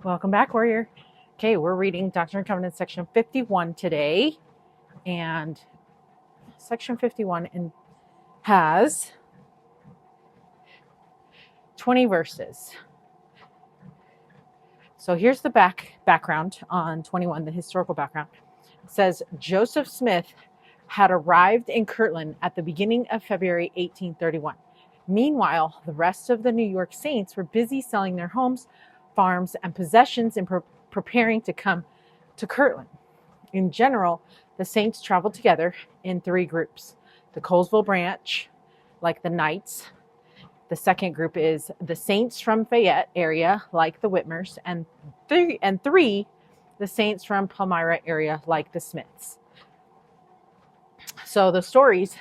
Welcome back, Warrior. Okay, we're reading Doctrine and Covenants section 51 today. And section 51 has 20 verses. So here's the background on 21, the historical background. It says Joseph Smith had arrived in Kirtland at the beginning of February 1831. Meanwhile, the rest of the New York Saints were busy selling their homes, farms, and possessions and preparing to come to Kirtland. In general, the Saints traveled together in three groups. The Colesville branch, like the Knights. The second group is the Saints from Fayette area, like the Whitmers. And three, the Saints from Palmyra area, like the Smiths. So the stories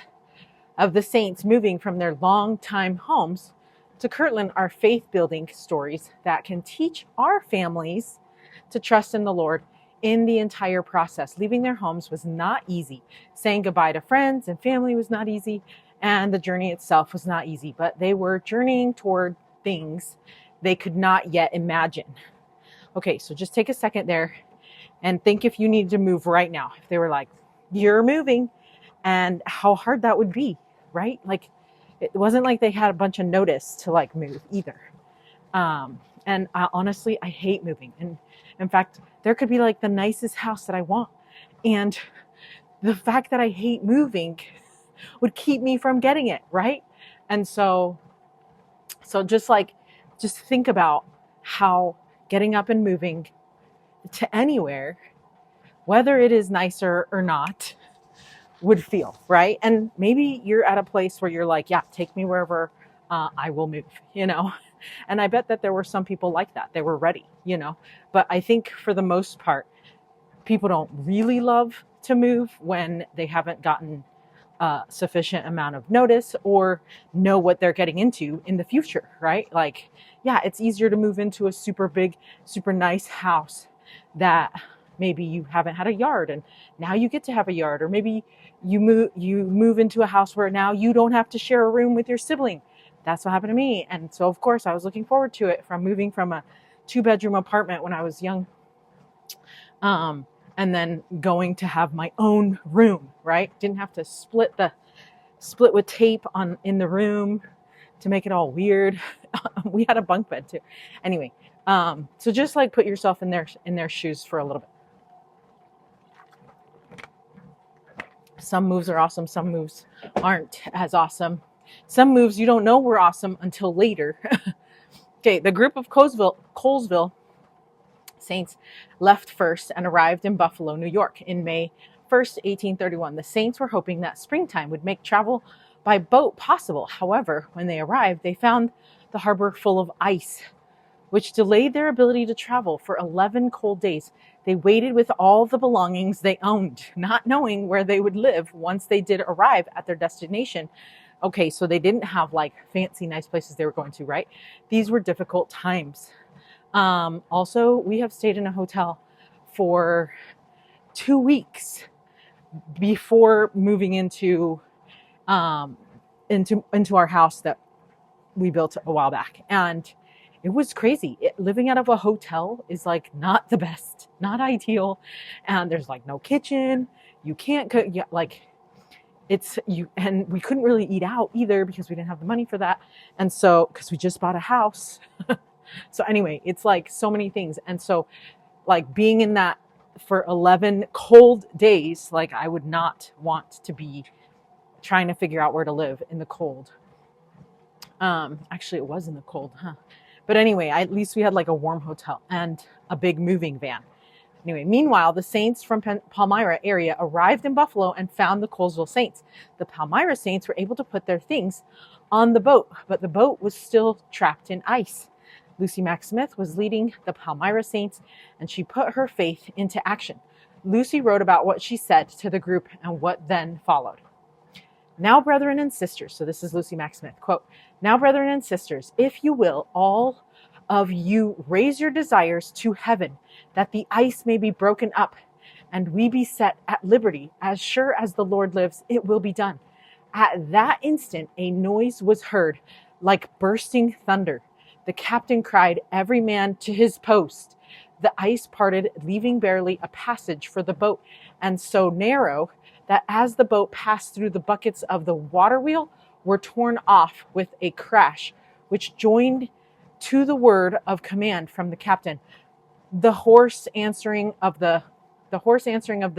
of the Saints moving from their long-time homes to Kirtland are faith-building stories that can teach our families to trust in the Lord in the entire process. Leaving their homes was not easy. Saying goodbye to friends and family was not easy, and the journey itself was not easy. But they were journeying toward things they could not yet imagine. Okay, so just take a second there and think if you needed to move right now. If they were like, you're moving, and how hard that would be, right? Like, it wasn't like they had a bunch of notice to like move either. And honestly, I hate moving. And in fact, there could be like the nicest house that I want. And the fact that I hate moving would keep me from getting it, right? And so just think about how getting up and moving to anywhere, whether it is nicer or not, would feel, right? And maybe you're at a place where you're like, yeah, take me wherever I will move, And I bet that there were some people like that. They were ready, But I think for the most part, people don't really love to move when they haven't gotten sufficient amount of notice or know what they're getting into in the future, right? Like, yeah, it's easier to move into a super big, super nice house that maybe you haven't had a yard and now you get to have a yard, or maybe you move into a house where now you don't have to share a room with your sibling. That's what happened to me. And so of course I was looking forward to it, from moving from a 2-bedroom apartment when I was young, and then going to have my own room, right? Didn't have to split with tape in the room to make it all weird. We had a bunk bed too. Anyway, so just like put yourself in their shoes for a little bit. Some moves are awesome. Some moves aren't as awesome. Some moves you don't know were awesome until later. Okay, the group of Colesville Saints left first and arrived in Buffalo, New York in May 1st, 1831. The Saints were hoping that springtime would make travel by boat possible. However, when they arrived, they found the harbor full of ice, which delayed their ability to travel for 11 cold days. They waited with all the belongings they owned, not knowing where they would live once they did arrive at their destination. Okay, so they didn't have like fancy, nice places they were going to, right? These were difficult times. Also, we have stayed in a hotel for 2 weeks before moving into our house that we built a while back. And it was crazy. Living out of a hotel is like not the best, not ideal. And there's like no kitchen. You can't cook. Yeah, like and we couldn't really eat out either because we didn't have the money for that. And so, because we just bought a house. So anyway, it's like so many things. And so like being in that for 11 cold days, like I would not want to be trying to figure out where to live in the cold. Actually it was in the cold, But anyway, at least we had like a warm hotel and a big moving van. Anyway, meanwhile, the Saints from Palmyra area arrived in Buffalo and found the Colesville Saints. The Palmyra Saints were able to put their things on the boat, but the boat was still trapped in ice. Lucy Mack Smith was leading the Palmyra Saints, and she put her faith into action. Lucy wrote about what she said to the group and what then followed. Now, brethren and sisters, so this is Lucy Mack Smith, quote, now, brethren and sisters, if you will, all of you raise your desires to heaven, that the ice may be broken up, and we be set at liberty. As sure as the Lord lives, it will be done. At that instant, a noise was heard like bursting thunder. The captain cried, every man to his post. the ice parted, leaving barely a passage for the boat, and so narrow that as the boat passed through, the buckets of the water wheel were torn off with a crash, which joined to the word of command from the captain, the hoarse answering of the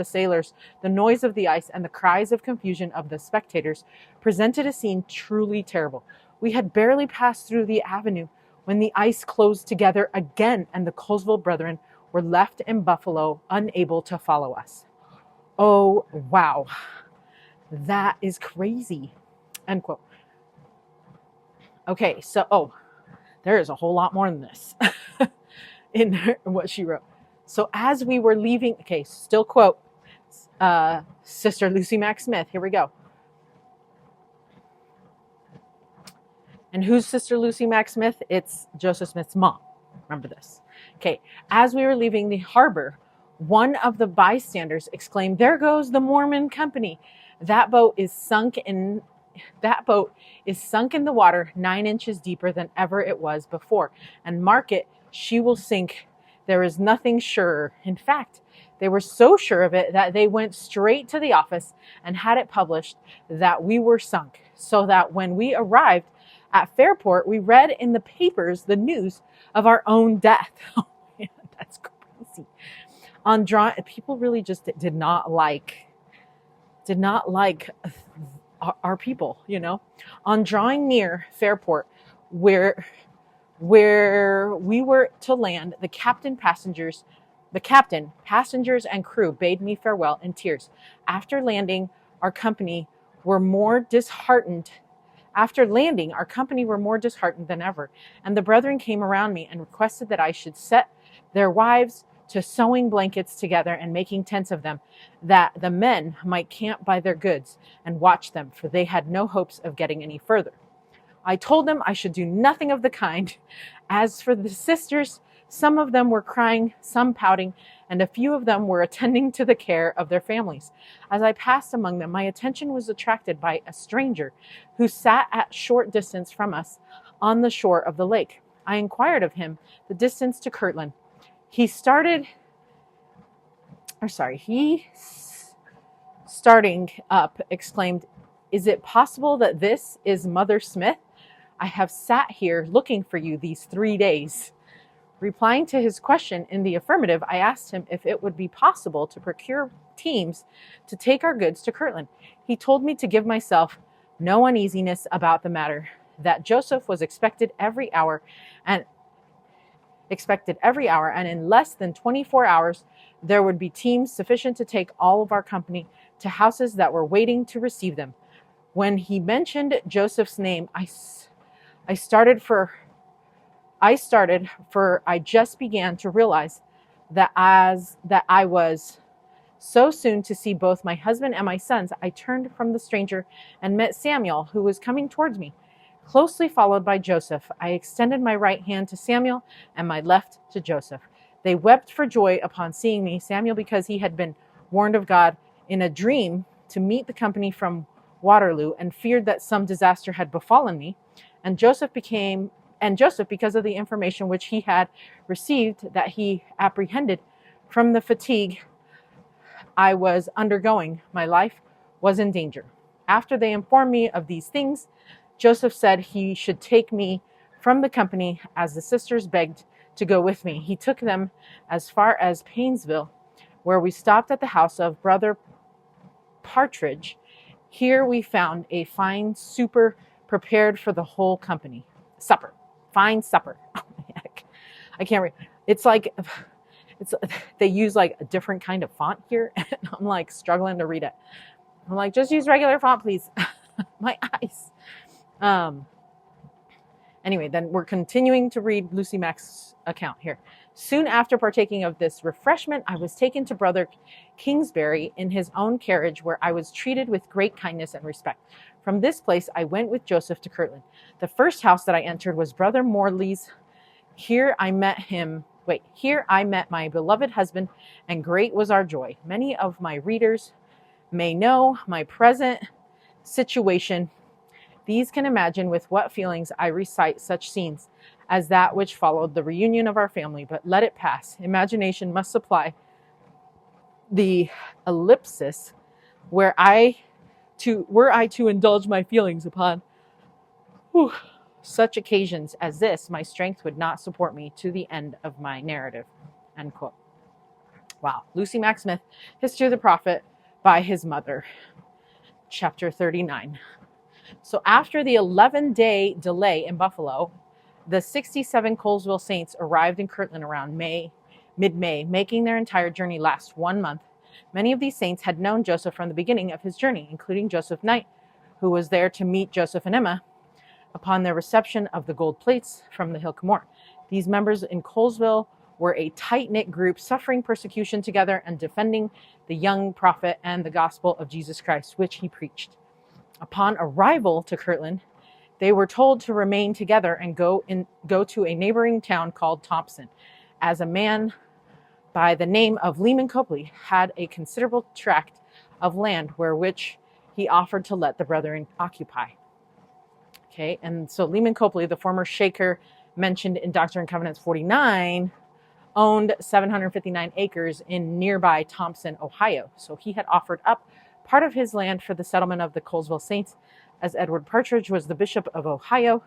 sailors, the noise of the ice, and the cries of confusion of the spectators presented a scene truly terrible. We had barely passed through the avenue when the ice closed together again, and the Colesville brethren were left in Buffalo, unable to follow us. Oh, wow. That is crazy. End quote. Okay, so, there is a whole lot more than this in what she wrote. So as we were leaving, okay, still quote, Sister Lucy Mack Smith. Here we go. And who's Sister Lucy Mack Smith? It's Joseph Smith's mom. Remember this. Okay, as we were leaving the harbor, one of the bystanders exclaimed, "There goes the Mormon company. That boat is sunk in the water 9 inches deeper than ever it was before. And mark it, she will sink. There is nothing surer." In fact, they were so sure of it that they went straight to the office and had it published that we were sunk, so that when we arrived at Fairport, we read in the papers the news of our own death. Oh man, that's crazy. People really just did not like our people, you know. On drawing near Fairport, where we were to land, the captain, passengers, and crew bade me farewell in tears. After landing, our company were more disheartened than ever, and the brethren came around me and requested that I should set their wives to sewing blankets together and making tents of them, that the men might camp by their goods and watch them, for they had no hopes of getting any further. I told them I should do nothing of the kind. As for the sisters, some of them were crying, some pouting, and a few of them were attending to the care of their families. As I passed among them, my attention was attracted by a stranger who sat at short distance from us on the shore of the lake. I inquired of him the distance to Kirtland. He starting up, exclaimed, "Is it possible that this is Mother Smith? I have sat here looking for you these 3 days." Replying to his question in the affirmative, I asked him if it would be possible to procure teams to take our goods to Kirtland. He told me to give myself no uneasiness about the matter, that Joseph was expected every hour, and in less than 24 hours, there would be teams sufficient to take all of our company to houses that were waiting to receive them. When he mentioned Joseph's name, I started, for I just began to realize that I was so soon to see both my husband and my sons. I turned from the stranger and met Samuel, who was coming towards me, closely followed by Joseph. I extended my right hand to Samuel and my left to Joseph. They wept for joy upon seeing me, Samuel because he had been warned of God in a dream to meet the company from Waterloo and feared that some disaster had befallen me, and Joseph because of the information which he had received that he apprehended from the fatigue I was undergoing, my life was in danger. After they informed me of these things, Joseph said he should take me from the company, as the sisters begged to go with me. He took them as far as Painesville, where we stopped at the house of Brother Partridge. Here we found a fine supper prepared for the whole company. Fine supper. Oh my heck. I can't read. They use like a different kind of font here, and I'm like struggling to read it. I'm like, just use regular font, please. My eyes. Anyway, then we're continuing to read Lucy Mack's account here. Soon after partaking of this refreshment, I was taken to Brother Kingsbury in his own carriage, where I was treated with great kindness and respect. From this place, I went with Joseph to Kirtland. The first house that I entered was Brother Morley's. Here I met my beloved husband, and great was our joy. Many of my readers may know my present situation. These can imagine with what feelings I recite such scenes as that which followed the reunion of our family, but let it pass. Imagination must supply the ellipsis were I to indulge my feelings upon such occasions as this, my strength would not support me to the end of my narrative. End quote. Wow. Lucy Mack Smith, History of the Prophet by his mother, chapter 39. So after the 11-day delay in Buffalo, the 67 Colesville Saints arrived in Kirtland around mid-May, making their entire journey last 1 month. Many of these saints had known Joseph from the beginning of his journey, including Joseph Knight, who was there to meet Joseph and Emma upon their reception of the gold plates from the Hill Cumorah. These members in Colesville were a tight-knit group suffering persecution together and defending the young prophet and the gospel of Jesus Christ, which he preached. Upon arrival to Kirtland, they were told to remain together and go to a neighboring town called Thompson, as a man by the name of Leman Copley had a considerable tract of land which he offered to let the brethren occupy. Okay, and so Leman Copley, the former Shaker mentioned in Doctrine and Covenants 49, owned 759 acres in nearby Thompson, Ohio. So he had offered up part of his land for the settlement of the Colesville Saints, as Edward Partridge was the Bishop of Ohio,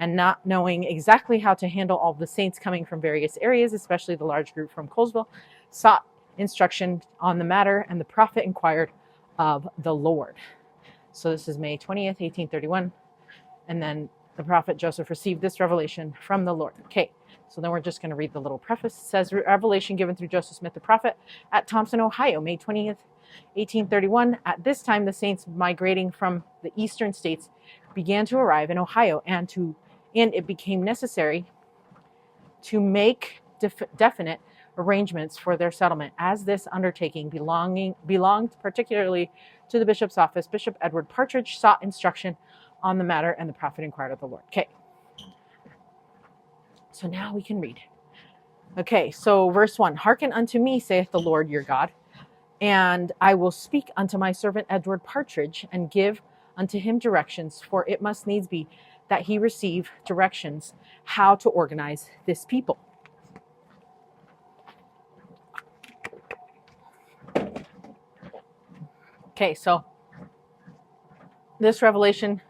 and not knowing exactly how to handle all the saints coming from various areas, especially the large group from Colesville, sought instruction on the matter, and the prophet inquired of the Lord. So this is May 20th, 1831. And then the prophet Joseph received this revelation from the Lord. Okay, so then we're just going to read the little preface. It says, revelation given through Joseph Smith the prophet at Thompson, Ohio, May 20th, 1831. At this time, the saints migrating from the eastern states began to arrive in Ohio, and it became necessary to make definite arrangements for their settlement, as this undertaking belonged particularly to the bishop's office. Bishop Edward Partridge sought instruction on the matter, and the prophet inquired of the Lord. Okay, so now we can read. Okay, so verse 1, hearken unto me, saith the Lord your God, and I will speak unto my servant Edward Partridge, and give unto him directions, for it must needs be that he receive directions how to organize this people. Okay, so this revelation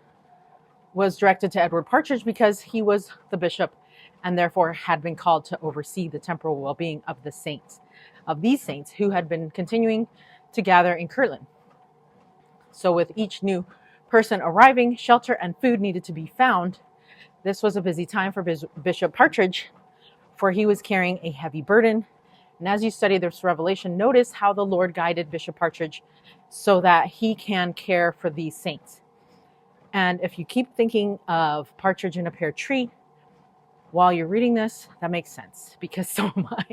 was directed to Edward Partridge because he was the bishop and therefore had been called to oversee the temporal well-being of the saints, of these saints who had been continuing to gather in Kirtland. So with each new person arriving, shelter and food needed to be found. This was a busy time for Bishop Partridge, for he was carrying a heavy burden. And as you study this revelation, notice how the Lord guided Bishop Partridge so that he can care for these saints. And if you keep thinking of partridge in a pear tree while you're reading this, that makes sense, because so am I.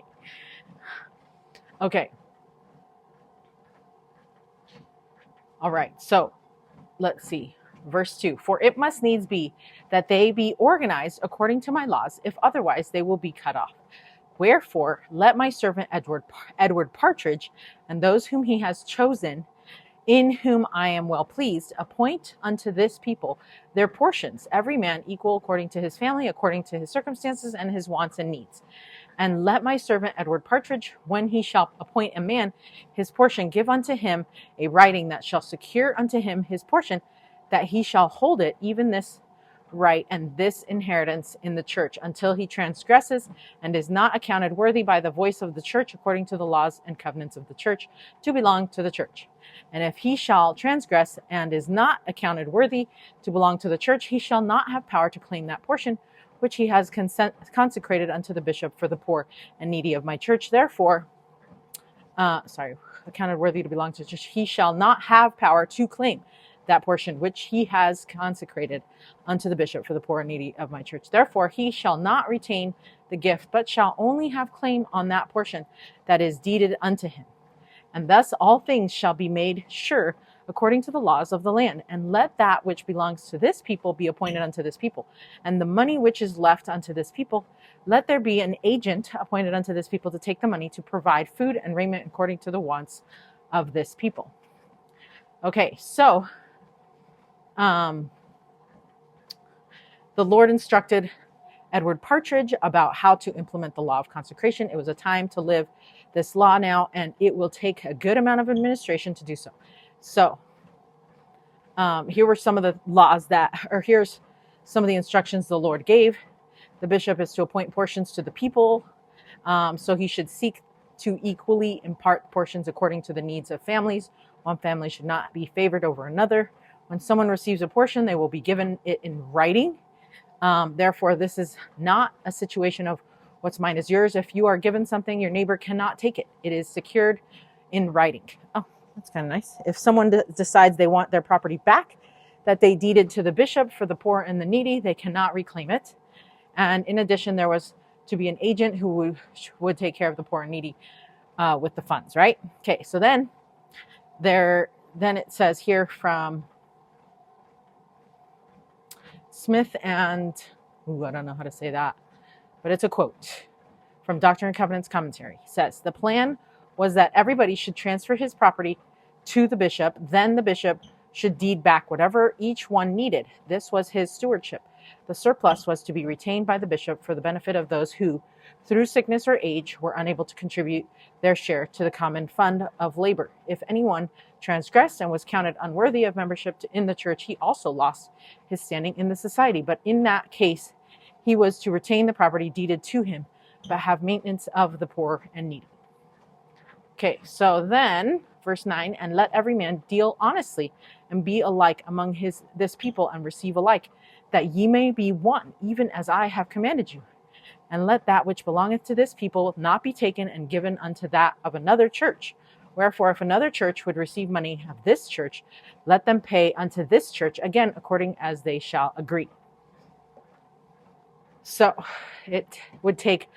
Okay. All right, so let's see. Verse 2, for it must needs be that they be organized according to my laws, if otherwise they will be cut off. Wherefore, let my servant Edward Partridge and those whom he has chosen, in whom I am well pleased, appoint unto this people their portions, every man equal according to his family, according to his circumstances and his wants and needs. And let my servant Edward Partridge, when he shall appoint a man his portion, give unto him a writing that shall secure unto him his portion, that he shall hold it, even this right and this inheritance in the church, until he transgresses and is not accounted worthy by the voice of the church, according to the laws and covenants of the church, to belong to the church. And if he shall transgress and is not accounted worthy to belong to the church, he shall not have power to claim that portion which he has consecrated unto the bishop for the poor and needy of my church. Therefore, accounted worthy to belong to the church, he shall not have power to claim that portion which he has consecrated unto the bishop for the poor and needy of my church. Therefore, he shall not retain the gift, but shall only have claim on that portion that is deeded unto him. And thus all things shall be made sure according to the laws of the land. And let that which belongs to this people be appointed unto this people. And the money which is left unto this people, let there be an agent appointed unto this people to take the money to provide food and raiment according to the wants of this people. Okay, so the Lord instructed Edward Partridge about how to implement the law of consecration. It was a time to live this law now, and it will take a good amount of administration to do so. So here were some of the laws here's some of the instructions the Lord gave. The bishop is to appoint portions to the people. So he should seek to equally impart portions according to the needs of families. One family should not be favored over another. When someone receives a portion, they will be given it in writing. Therefore, this is not a situation of what's mine is yours. If you are given something, your neighbor cannot take it. It is secured in writing. Oh, that's kind of nice. If someone decides they want their property back that they deeded to the bishop for the poor and the needy, they cannot reclaim it. And in addition, there was to be an agent who would take care of the poor and needy with the funds, right? Okay, so then it says here from Smith and, I don't know how to say that, but it's a quote from Doctrine and Covenants commentary. It says, the plan was that everybody should transfer his property to the bishop. Then the bishop should deed back whatever each one needed. This was his stewardship. The surplus was to be retained by the bishop for the benefit of those who, through sickness or age, were unable to contribute their share to the common fund of labor. If anyone transgressed and was counted unworthy of membership in the church, he also lost his standing in the society. But in that case, he was to retain the property deeded to him, but have maintenance of the poor and needy. Okay, so then, verse 9, and let every man deal honestly and be alike among this people and receive alike, that ye may be one, even as I have commanded you. And let that which belongeth to this people not be taken and given unto that of another church. Wherefore, if another church would receive money of this church, let them pay unto this church again according as they shall agree. So it would take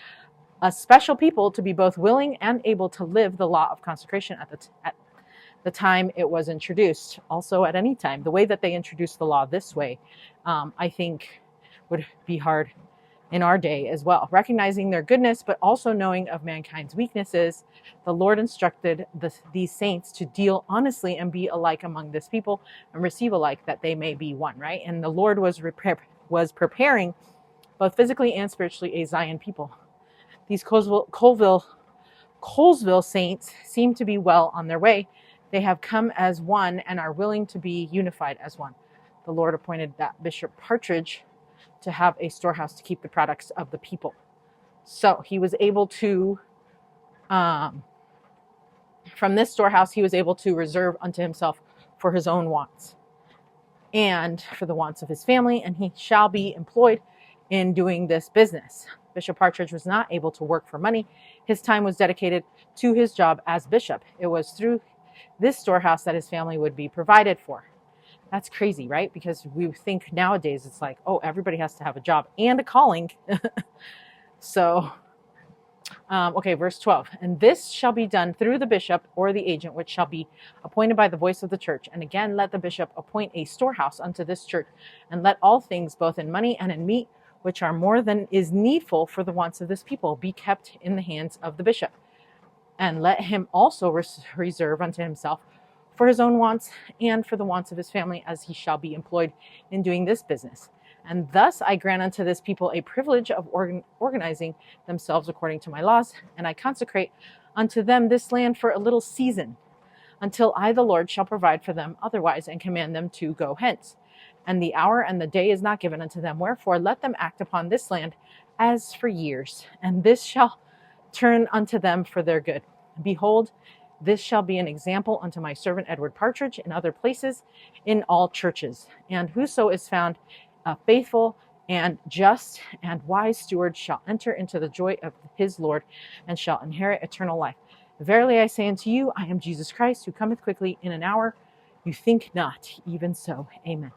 a special people to be both willing and able to live the law of consecration at the time it was introduced. Also at any time. The way that they introduced the law this way, I think would be hard in our day as well. Recognizing their goodness, but also knowing of mankind's weaknesses, the Lord instructed these saints to deal honestly and be alike among this people and receive alike, that they may be one, right? And the Lord was preparing both physically and spiritually a Zion people. These Colesville saints seem to be well on their way. They have come as one and are willing to be unified as one. The Lord appointed that Bishop Partridge to have a storehouse to keep the products of the people. So he was able to, from this storehouse, he was able to reserve unto himself for his own wants and for the wants of his family, and he shall be employed in doing this business. Bishop Partridge was not able to work for money. His time was dedicated to his job as bishop. It was through this storehouse that his family would be provided for. That's crazy, right? Because we think nowadays it's like, oh, everybody has to have a job and a calling. So, okay, verse 12. And this shall be done through the bishop or the agent, which shall be appointed by the voice of the church. And again, let the bishop appoint a storehouse unto this church, and let all things, both in money and in meat, which are more than is needful for the wants of this people, be kept in the hands of the bishop. And let him also reserve unto himself for his own wants and for the wants of his family, as he shall be employed in doing this business. And thus I grant unto this people a privilege of organizing themselves according to my laws, and I consecrate unto them this land for a little season, until I the Lord shall provide for them otherwise, and command them to go hence. And the hour and the day is not given unto them. Wherefore let them act upon this land as for years, and this shall turn unto them for their good. Behold, this shall be an example unto my servant Edward Partridge in other places, in all churches. And whoso is found a faithful and just and wise steward shall enter into the joy of his Lord, and shall inherit eternal life. Verily I say unto you, I am Jesus Christ, who cometh quickly in an hour you think not. Even so, amen.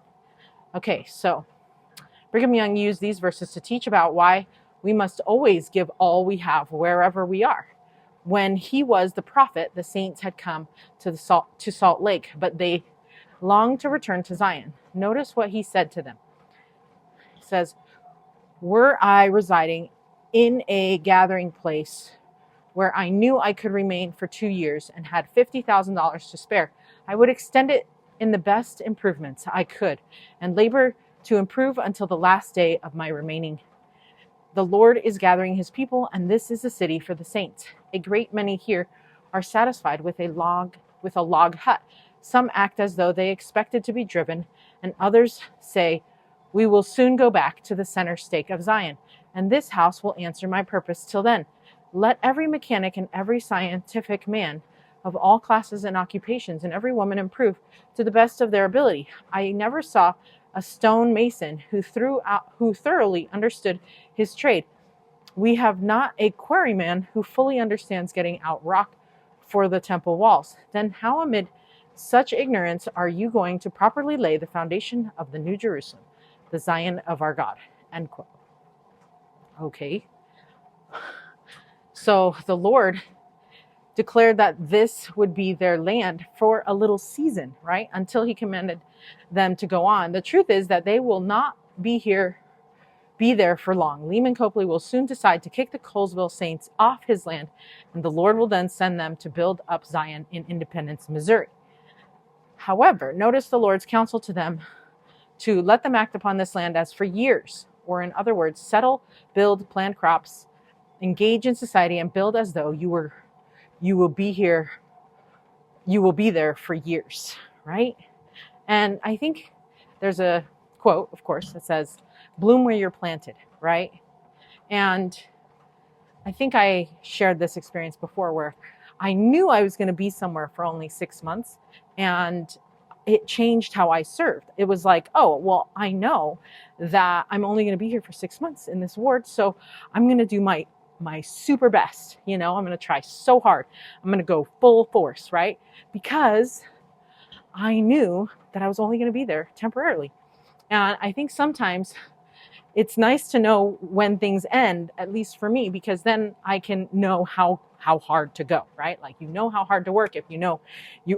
Okay, so Brigham Young used these verses to teach about why we must always give all we have wherever we are. When he was the prophet, the saints had come to Salt Lake, but they longed to return to Zion. Notice what he said to them. He says, were I residing in a gathering place where I knew I could remain for 2 years and had $50,000 to spare, I would extend it in the best improvements I could and labor to improve until the last day of my remaining The Lord is gathering his people, and this is a city for the saints. A great many here are satisfied with a log hut. Some act as though they expected to be driven, and others say, we will soon go back to the center stake of Zion, and this house will answer my purpose till then. Let every mechanic and every scientific man of all classes and occupations and every woman improve to the best of their ability. I never saw a stone mason who thoroughly understood his trade. We have not a quarryman who fully understands getting out rock for the temple walls. Then how amid such ignorance are you going to properly lay the foundation of the New Jerusalem, the Zion of our God? End quote. Okay. So the Lord declared that this would be their land for a little season, right? Until he commanded them to go on. The truth is that they will not be there for long. Lehman Copley will soon decide to kick the Colesville Saints off his land, and the Lord will then send them to build up Zion in Independence, Missouri. However, notice the Lord's counsel to them to let them act upon this land as for years, or in other words, settle, build, plant crops, engage in society, and build as though you will be there for years, right? And I think there's a quote, of course, that says, bloom where you're planted, right? And I think I shared this experience before where I knew I was going to be somewhere for only 6 months, and it changed how I served. It was like, oh, well, I know that I'm only going to be here for 6 months in this ward, so I'm going to do my super best. I'm going to try so hard. I'm going to go full force, right? Because I knew that I was only going to be there temporarily. And I think sometimes it's nice to know when things end, at least for me, because then I can know how hard to go, right? Like, how hard to work if you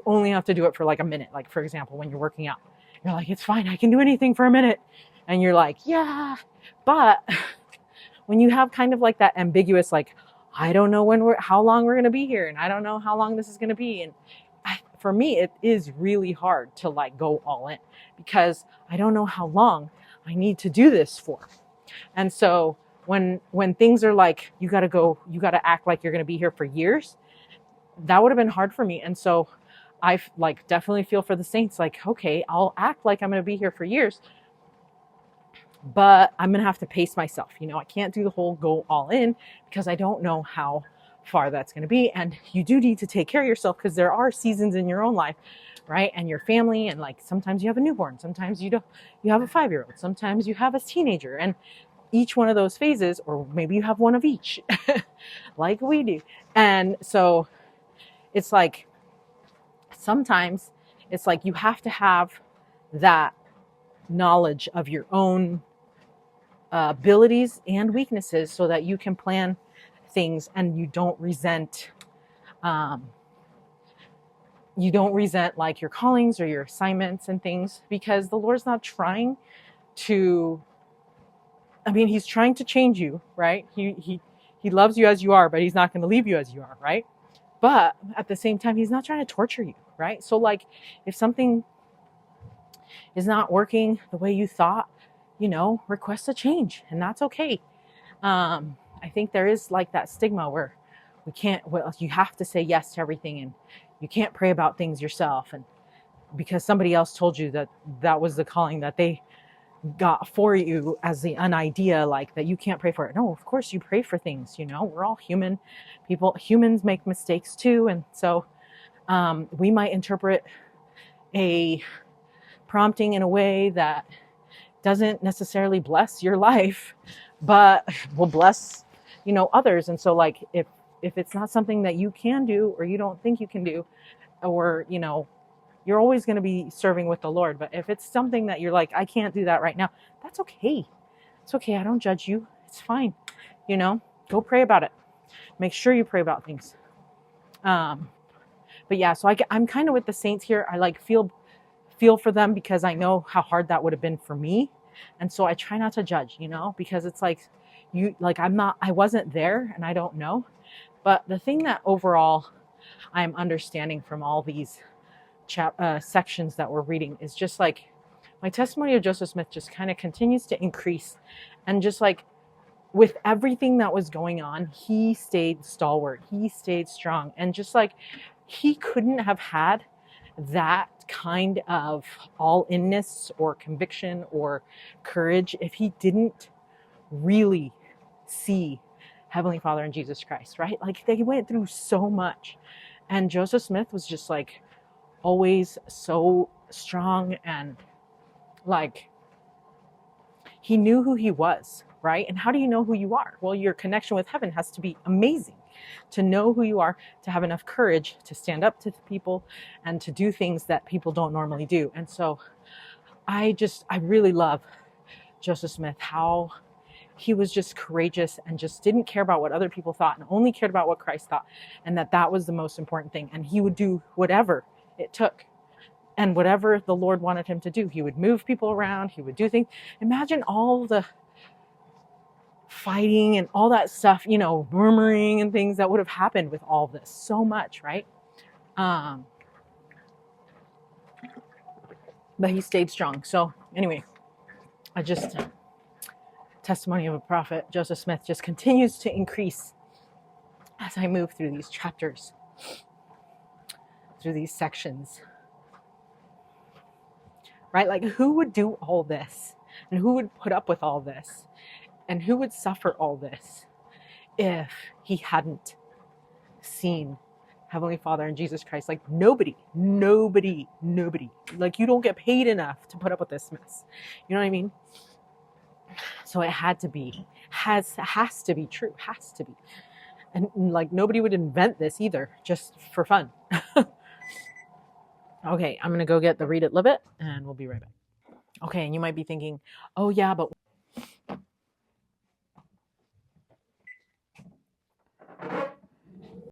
only have to do it for like a minute. Like, for example, when you're working out, you're like, it's fine, I can do anything for a minute. And you're like, yeah. But when you have kind of like that ambiguous, like, I don't know how long we're going to be here, and I don't know how long this is going to be. And for me, it is really hard to like go all in because I don't know how long I need to do this for. And so when things are like, you got to act like you're going to be here for years, that would have been hard for me. And so I like definitely feel for the saints, like, okay, I'll act like I'm going to be here for years, but I'm going to have to pace myself. I can't do the whole go all in because I don't know how far that's going to be. And you do need to take care of yourself because there are seasons in your own life, right? And your family. And like, sometimes you have a newborn, sometimes you have a 5-year-old, sometimes you have a teenager, and each one of those phases, or maybe you have one of each like we do. And so it's like, sometimes it's like you have to have that knowledge of your own abilities and weaknesses so that you can plan things and you don't resent like your callings or your assignments and things, because the Lord's not trying to, he's trying to change you, right? He loves you as you are, but he's not going to leave you as you are, right? But at the same time, he's not trying to torture you, right? So like, if something is not working the way you thought, request a change, and that's okay. I think there is like that stigma where you have to say yes to everything, and you can't pray about things yourself, and because somebody else told you that was the calling that they got for you as an idea, like that you can't pray for it. No, of course you pray for things. We're all human people. Humans make mistakes too, and so we might interpret a prompting in a way that doesn't necessarily bless your life, but will bless, others. And so like, if it's not something that you can do, or you don't think you can do, or, you're always going to be serving with the Lord. But if it's something that you're like, I can't do that right now, that's okay. It's okay. I don't judge you. It's fine. Go pray about it. Make sure you pray about things. But yeah, so I'm kind of with the saints here. I like feel for them because I know how hard that would have been for me. And so I try not to judge, because it's like, I wasn't there and I don't know. But the thing that overall I'm understanding from all these sections that we're reading is just like, my testimony of Joseph Smith just kind of continues to increase. And just like with everything that was going on, he stayed stalwart. He stayed strong. And just like he couldn't have had that kind of all-inness or conviction or courage if he didn't really see Heavenly Father and Jesus Christ, right? Like they went through so much. And Joseph Smith was just like always so strong, and like he knew who he was, right? And how do you know who you are? Well, your connection with heaven has to be amazing. To know who you are, to have enough courage to stand up to people and to do things that people don't normally do. And so I really love Joseph Smith, how he was just courageous and just didn't care about what other people thought and only cared about what Christ thought. And that was the most important thing. And he would do whatever it took. And whatever the Lord wanted him to do, he would move people around. He would do things. Imagine all the fighting and all that stuff, murmuring and things that would have happened with all this. So much, right? But he stayed strong. So anyway, testimony of a prophet, Joseph Smith, just continues to increase as I move through these chapters, through these sections. Right? Like, who would do all this? And who would put up with all this? And who would suffer all this if he hadn't seen Heavenly Father and Jesus Christ? Like, nobody. Like, you don't get paid enough to put up with this mess. You know what I mean? So it had to be, has to be true, has to be. And like, nobody would invent this either, just for fun. Okay, I'm going to go get the Read It, Live It, and we'll be right back. Okay, and you might be thinking, oh yeah, but